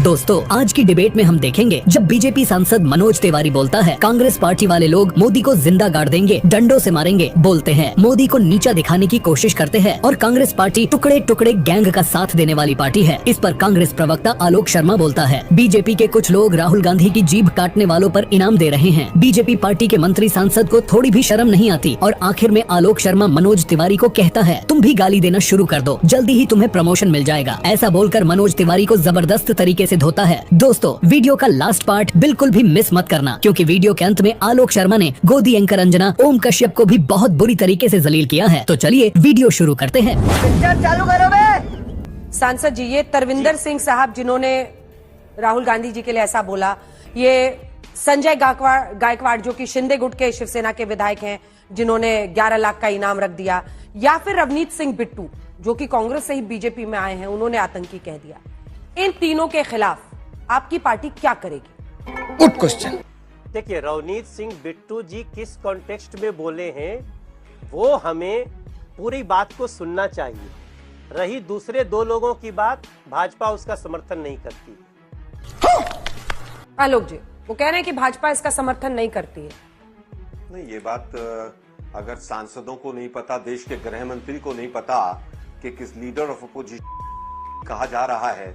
दोस्तों आज की डिबेट में हम देखेंगे जब बीजेपी सांसद मनोज तिवारी बोलता है कांग्रेस पार्टी वाले लोग मोदी को जिंदा गाड़ देंगे, डंडों से मारेंगे, बोलते हैं मोदी को नीचा दिखाने की कोशिश करते हैं और कांग्रेस पार्टी टुकड़े टुकड़े गैंग का साथ देने वाली पार्टी है। इस पर कांग्रेस प्रवक्ता आलोक शर्मा बोलता है बीजेपी के कुछ लोग राहुल गांधी की जीभ काटने वालों पर इनाम दे रहे हैं। बीजेपी पार्टी के मंत्री सांसद को थोड़ी भी शर्म नहीं आती। और आखिर में आलोक शर्मा मनोज तिवारी को कहता है तुम भी गाली देना शुरू कर दो, जल्दी ही तुम्हें प्रमोशन मिल जाएगा। ऐसा बोलकर मनोज तिवारी को जबरदस्त तरीके से धोता है। दोस्तों वीडियो का लास्ट पार्ट बिल्कुल भी मिस मत करना, क्योंकि वीडियो के अंत में आलोक शर्मा ने गोदी एंकर अंजना ओम कश्यप को भी बहुत बुरी तरीके से जलील किया है। तो चलिए वीडियो शुरू करते हैं। चालू करो बे। सांसद जी, ये तरविंदर सिंह साहब जिन्होंने राहुल गांधी जी के लिए ऐसा बोला, ये संजय गायकवाड़ जो कि शिंदे गुट के शिवसेना के विधायक हैं जिन्होंने 11 लाख का इनाम रख दिया, या फिर रवनीत सिंह बिट्टू जो कि कांग्रेस से ही बीजेपी में आए हैं, उन्होंने आतंकी कह दिया, इन तीनों के खिलाफ आपकी पार्टी क्या करेगी? Good question. देखिए, रवनीत सिंह बिट्टू जी किस कॉन्टेक्स्ट में बोले हैं वो हमें पूरी बात को सुनना चाहिए। रही दूसरे दो लोगों की बात, भाजपा उसका समर्थन नहीं करती। आलोक जी, वो कह रहे हैं कि भाजपा इसका समर्थन नहीं करती है। नहीं, ये बात अगर सांसदों को नहीं पता, देश के गृह मंत्री को नहीं पता कि किस लीडर ऑफ अपोजिशन कहा जा रहा है,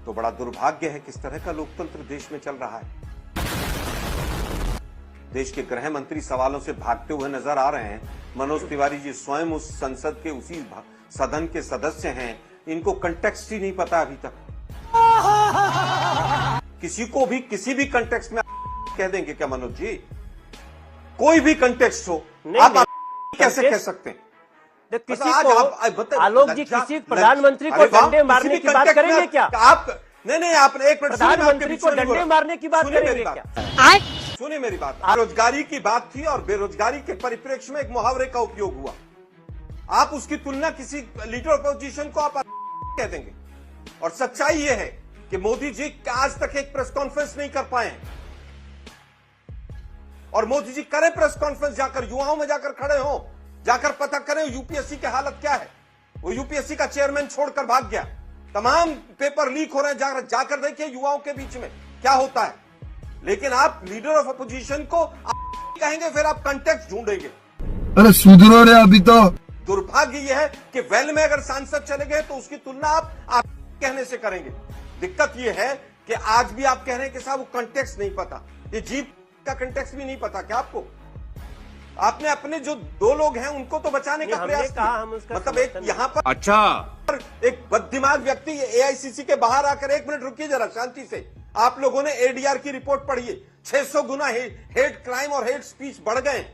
तो बड़ा दुर्भाग्य है किस तरह का लोकतंत्र देश में चल रहा है। देश के गृह मंत्री सवालों से भागते हुए नजर आ रहे हैं। मनोज तिवारी जी स्वयं उस संसद के उसी सदन के सदस्य हैं, इनको कंटेक्स्ट ही नहीं पता अभी तक। किसी को भी किसी भी कंटेक्स्ट में कह देंगे क्या मनोज जी? कोई भी कंटेक्स्ट हो, आप कैसे कह सकते हैं? किसी को आलोक जी, किसी प्रधानमंत्री को डंडे मारने की बात करेंगे क्या? आप नहीं, आपने एक मिनट, प्रधानमंत्री को डंडे मारने की बात करेंगे क्या? सुनिए मेरी बात। बेरोजगारी की बात थी और बेरोजगारी के परिप्रेक्ष्य में एक मुहावरे का उपयोग हुआ। आप उसकी तुलना किसी लीडर अपोजिशन को आप कह देंगे। और सच्चाई यह है कि मोदी जी आज तक एक प्रेस कॉन्फ्रेंस नहीं कर पाए हैं। और मोदी जी करें प्रेस कॉन्फ्रेंस, जाकर युवाओं में जाकर खड़े हो, जाकर पता करें यूपीएससी की हालत क्या है। वो यूपीएससी का चेयरमैन छोड़कर भाग गया, तमाम पेपर लीक हो रहे हैं, जाकर देखिए युवाओं के बीच में क्या होता है। लेकिन आप लीडर ऑफ अपोजिशन को कहेंगे, फिर आप कंटेक्स्ट ढूंढेंगे। अरे सुधरो रे अभी तो। दुर्भाग्य यह है कि वेल में अगर सांसद चले गए तो उसकी तुलना आप कहने से करेंगे। दिक्कत यह है कि आज भी आप कह रहे हैं कि साहब वो कंटेक्स्ट नहीं पता, ये जीत का कंटेक्स्ट भी नहीं पता क्या आपको? आपने अपने जो दो लोग हैं उनको तो बचाने का प्रयास किया, मतलब एक यहाँ पर अच्छा एक बददिमाग व्यक्ति एआईसीसी के बाहर आकर, एक मिनट रुकिए जरा शांति से, आप लोगों ने एडीआर की रिपोर्ट पढ़ी है। 600 गुना हेट क्राइम और हेट स्पीच बढ़ गए।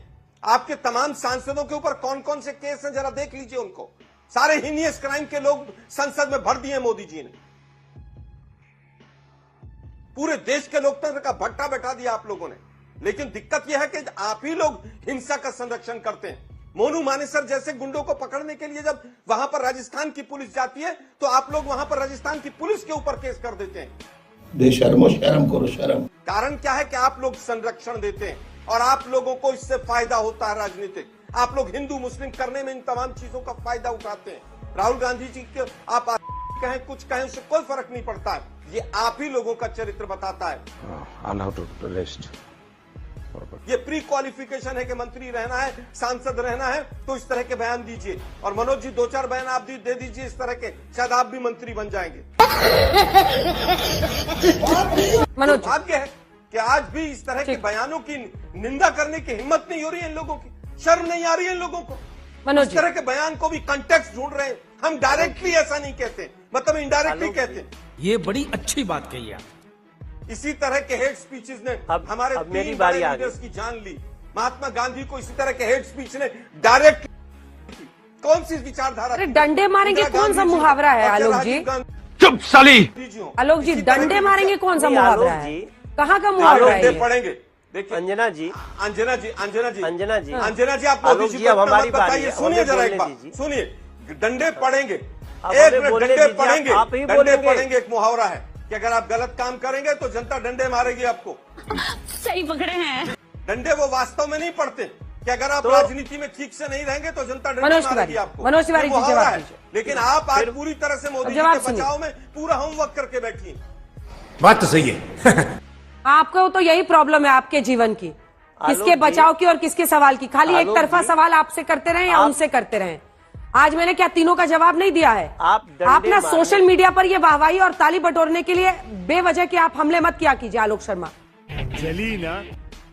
आपके तमाम सांसदों के ऊपर कौन कौन से केस हैं जरा देख लीजिए उनको। सारे हीनियस क्राइम के लोग संसद में भर दिए मोदी जी ने। पूरे देश के लोकतंत्र का भट्टा बैठा दिया आप लोगों ने। लेकिन दिक्कत यह है कि आप ही लोग हिंसा का संरक्षण करते हैं। मोनू मानेसर जैसे गुंडों को पकड़ने के लिए जब वहां पर राजस्थान की पुलिस जाती है तो आप लोग वहां पर राजस्थान की पुलिस के ऊपर केस कर देते हैं। बेशर्मो, शर्म करो शर्म। कारण क्या है कि आप लोग संरक्षण देते हैं और आप लोगों को इससे फायदा होता है राजनीतिक। आप लोग हिंदू मुस्लिम करने में इन तमाम चीजों का फायदा उठाते हैं। राहुल गांधी जी के आप कहें कुछ कहें, उससे कोई फर्क नहीं पड़ता है। ये आप ही लोगों का चरित्र बताता है। ये प्री क्वालिफिकेशन है कि मंत्री रहना है, सांसद रहना है तो इस तरह के बयान दीजिए। और मनोज जी 2-4 बयान आप दे दीजिए इस तरह के, शायद आप भी मंत्री बन जाएंगे। मनोज, भाग्य है कि आज भी इस तरह के बयानों की निंदा करने की हिम्मत नहीं हो रही है इन लोगों की, शर्म नहीं आ रही है इन लोगों को। मनोज, इस तरह के बयान को भी कंटेक्स्ट ढूंढ रहे हैं। हम डायरेक्टली ऐसा नहीं कहते, मतलब इनडायरेक्टली कहते हैं। ये बड़ी अच्छी बात कही आप। इसी तरह के हेट स्पीचेस ने हमारे 3 बड़े लीडर्स की जान ली। महात्मा गांधी को इसी तरह के हेट स्पीच ने डायरेक्ट, कौन सी विचारधारा? अरे डंडे मारेंगे कौन सा मुहावरा है आलोक जी? चुप साली। आलोक जी, डंडे मारेंगे कौन सा मुहावरा है? कहाँ का मुहावरा है? डंडे पड़ेंगे। देखिए अंजना जी, आप मोदी जी को हमारी बताइए, सुनिए जरा एक बात, सुनिए। डंडे पड़ेंगे, एक मिनट, डंडे पड़ेंगे, डंडे पड़ेंगे एक मुहावरा है कि अगर आप गलत काम करेंगे तो जनता डंडे मारेगी आपको। सही पकड़े हैं। डंडे वो वास्तव में नहीं पड़ते कि अगर आप राजनीति में ठीक से नहीं रहेंगे तो जनता डंडे मारेगी आपको। मनोज तिवारी जी जवाब दीजिए। लेकिन आप आज पूरी तरह से मोदी जी के बचाव में पूरा होमवर्क करके बैठी। बात तो सही है। आपको तो यही प्रॉब्लम है आपके जीवन की, किसके बचाव की और किसके सवाल की। खाली एक तरफा सवाल आपसे करते रहे या उनसे करते रहे। आज मैंने क्या तीनों का जवाब नहीं दिया है? आप ना सोशल मीडिया पर ये वाहवाही और ताली बटोरने के लिए बेवजह के आप हमले मत किया कीजिए आलोक शर्मा। चली ना,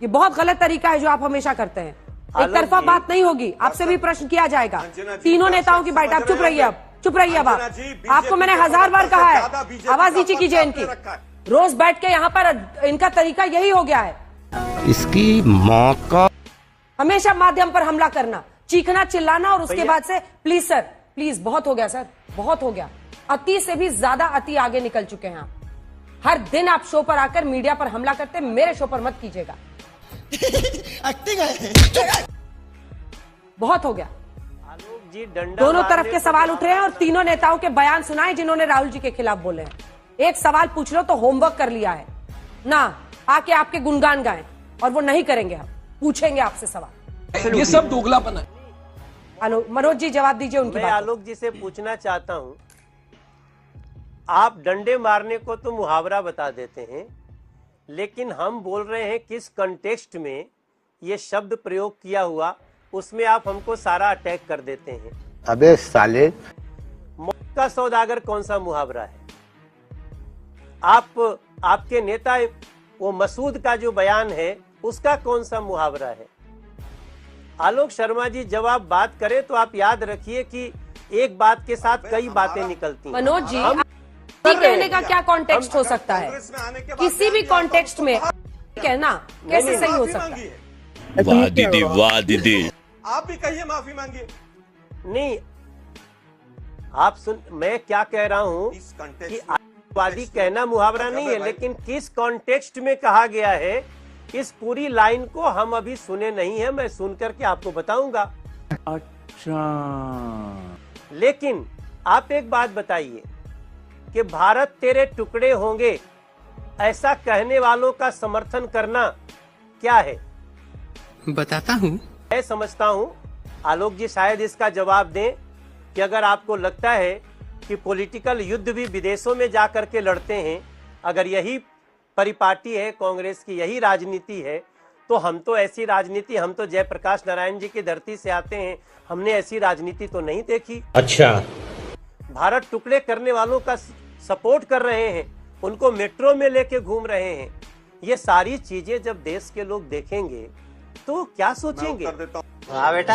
ये बहुत गलत तरीका है जो आप हमेशा करते हैं। एक तरफा बात नहीं होगी, आपसे भी प्रश्न किया जाएगा। तीनों नेताओं की बाइट। आप चुप रहिए, अब चुप रहिए। अब आपको मैंने 1000 बार कहा है, आवाज नीचे कीजिए इनकी। रोज बैठ के यहाँ पर इनका तरीका यही हो गया है, इसकी माँ का हमेशा माध्यम पर हमला करना, चीखना, चिल्लाना और उसके बाद से प्लीज सर, प्लीज बहुत हो गया सर, बहुत हो गया। अति से भी ज्यादा अति आगे निकल चुके हैं आप। हर दिन आप शो पर आकर मीडिया पर हमला करते, मेरे शो पर मत कीजिएगा। बहुत हो गया। आलोक जी डंडा दोनों तरफ के सवाल उठ रहे हैं और तीनों नेताओं के बयान सुनाए जिन्होंने राहुल जी के खिलाफ बोले हैं। एक सवाल पूछ लो तो होमवर्क कर लिया है ना, आके आपके गुणगान गाएं, और वो नहीं करेंगे। हम पूछेंगे आपसे सवाल। ये सब दोगलापन है। आलोक, मनोज जी जवाब दीजिए उनकी मैं बात। आलोक जी से पूछना चाहता हूं, आप डंडे मारने को तो मुहावरा बता देते हैं, लेकिन हम बोल रहे हैं किस कंटेक्स्ट में ये शब्द प्रयोग किया हुआ, उसमें आप हमको सारा अटैक कर देते हैं। अबे साले, मौत का सौदागर कौन सा मुहावरा है? आपके नेता वो मसूद का जो बयान है उसका कौन सा मुहावरा है? आलोक शर्मा जी, जब आप बात करें तो आप याद रखिए कि एक बात के साथ कई बातें निकलती हैं। मनोज जी, कहने का क्या कॉन्टेक्स्ट हो सकता है? किसी भी कॉन्टेक्स्ट में कहना कैसे सही हो सकता है? वाह दीदी, वाह दीदी। आप भी कहिए, माफी मांगिए। नहीं, आप सुन, मैं क्या कह रहा हूं कि आतंकवादी कहना मुहावरा नहीं है, लेकिन किस कॉन्टेक्स्ट में कहा गया है, इस पूरी लाइन को हम अभी सुने नहीं है। मैं सुन करके आपको बताऊंगा। अच्छा, लेकिन आप एक बात बताइए कि भारत तेरे टुकड़े होंगे, ऐसा कहने वालों का समर्थन करना क्या है? बताता हूँ। मैं समझता हूं आलोक जी शायद इसका जवाब दें कि अगर आपको लगता है कि पॉलिटिकल युद्ध भी विदेशों में जाकर के लड़ते हैं, अगर यही परिपाटी है कांग्रेस की, यही राजनीति है, तो हम तो ऐसी राजनीति, हम तो जयप्रकाश नारायण जी की धरती से आते हैं, हमने ऐसी राजनीति तो नहीं देखी। अच्छा, भारत टुकड़े करने वालों का सपोर्ट कर रहे हैं, उनको मेट्रो में लेके घूम रहे हैं। ये सारी चीजें जब देश के लोग देखेंगे तो क्या सोचेंगे? हाँ बेटा,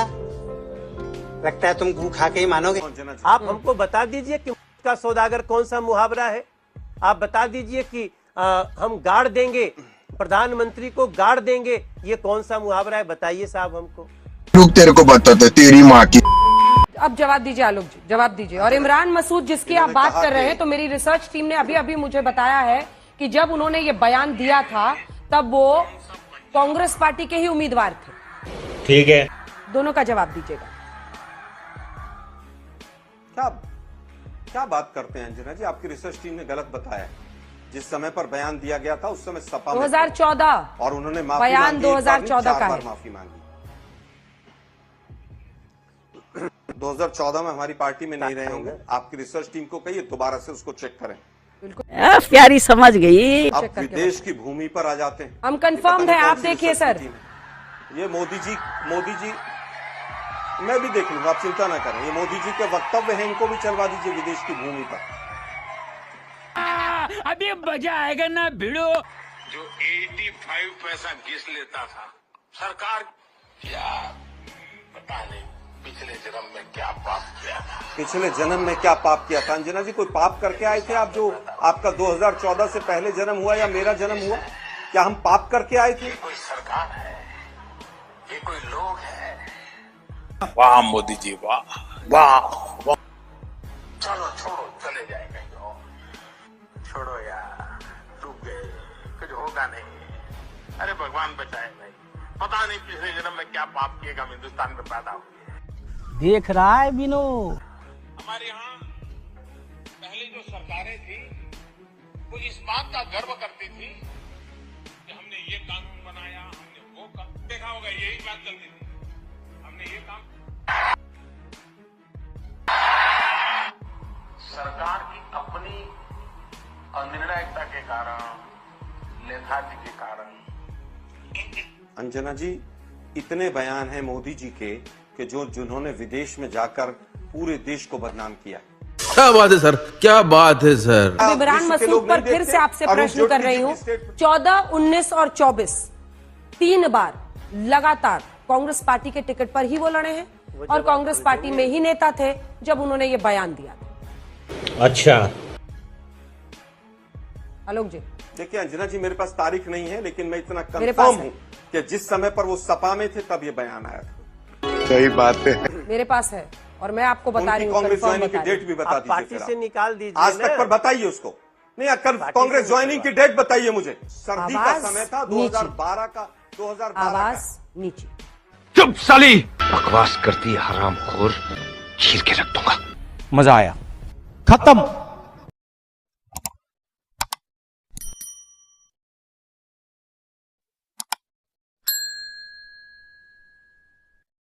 लगता है तुम गू खा के ही मानोगे। आप हमको बता दीजिए कि का सौदागर कौन सा मुहावरा है। आप बता दीजिए कि हम गाड़ देंगे, प्रधानमंत्री को गाड़ देंगे, ये कौन सा मुहावरा है? बताइए साहब हमको। रुक, तेरे को बताते तेरी माँ की। अब जवाब दीजिए आलोक जी, जवाब दीजिए। और इमरान मसूद जिसकी आप बात कर रहे हैं, तो मेरी रिसर्च टीम ने अभी मुझे बताया है कि जब उन्होंने ये बयान दिया था तब वो कांग्रेस पार्टी के ही उम्मीदवार थे। ठीक है, दोनों का जवाब दीजिएगा। क्या बात करते हैं अंजना जी? आपकी रिसर्च टीम ने गलत बताया। जिस समय पर बयान दिया गया था उस समय सपा 2014 और उन्होंने माफी बयान मांगी, 2014 का है। माफी मांगी। 2014 में हमारी पार्टी में नहीं रहे होंगे। आपकी रिसर्च टीम को कहिए दोबारा से उसको चेक करें। प्यारी समझ गई। आप विदेश की भूमि पर आ जाते हैं। हम कंफर्म्ड है, आप देखिए सर। ये मोदी जी, मैं भी देख लूंगा, आप चिंता ना करें। ये मोदी जी के वक्तव्य हैं, इनको भी चलवा दीजिए विदेश की भूमि पर। अभी मजा आएगा ना भिड़ो। जो 85 पैसा घिस लेता था सरकार, क्या पता नहीं पिछले जन्म में क्या पाप किया था। पिछले जन्म में क्या पाप किया था? अंजना जी, कोई पाप करके आए थे आप? जो आपका 2014 से पहले जन्म हुआ या मेरा जन्म हुआ, क्या हम पाप करके आए थे? ये कोई सरकार है, ये कोई लोग है। वाह मोदी जी, वाह वाह वाह। चलो छोड़ो, चले जाएंगे। छोड़ो यार, डूब गए, कुछ होगा नहीं। अरे भगवान बचाए भाई, पता नहीं पिछले जन्म में क्या पाप किएगा, हम हिंदुस्तान में पैदा हुए। देख रहा है बिनो। हमारे यहाँ पहले जो सरकारें थी वो इस बात का गर्व करती थी कि हमने ये कानून बनाया, हमने वो काम देखा होगा, यही बात चलती थी, हमने ये काम। सरकार की अपनी अनिर्णायकता के कारण, नेताजी के कारण। अंजना जी, इतने बयान हैं मोदी जी के कि जिन्होंने विदेश में जाकर पूरे देश को बदनाम किया। क्या बात है सर, क्या बात है सर। इमरान मसूद पर फिर से आपसे प्रश्न कर रही हूँ। 14, 19 और 24 3 बार लगातार कांग्रेस पार्टी के टिकट पर ही वो लड़े हैं और कांग्रेस पार्टी में ही नेता थे जब उन्होंने ये बयान दिया था। अच्छा, आलोक जी। देखिए अंजना जी, मेरे पास तारीख नहीं है, लेकिन मैं इतना मेरे पास कंफर्म है। हूं कि जिस समय पर वो सपा में थे तब ये बयान आया था। सही बात है। मेरे पास है और मैं आपको बता रही उनकी हूँ। कांग्रेस confirm ज्वाइनिंग की बता रही डेट भी बता आप दीजिए पार्टी फिर से आप। निकाल दीजिए आज तक ना। पर बताइए उसको। नहीं, पार्टी कांग्रेस से ज्वाइनिंग की डेट बताइए मुझे। सर्दी का आवाज समय था नीचे। 2012 का, 2012 आवाज का। नीचे। चुप साली। बकवास करती है हरामखोर, चीर के रख दूंगा। मजा आया, खत्म।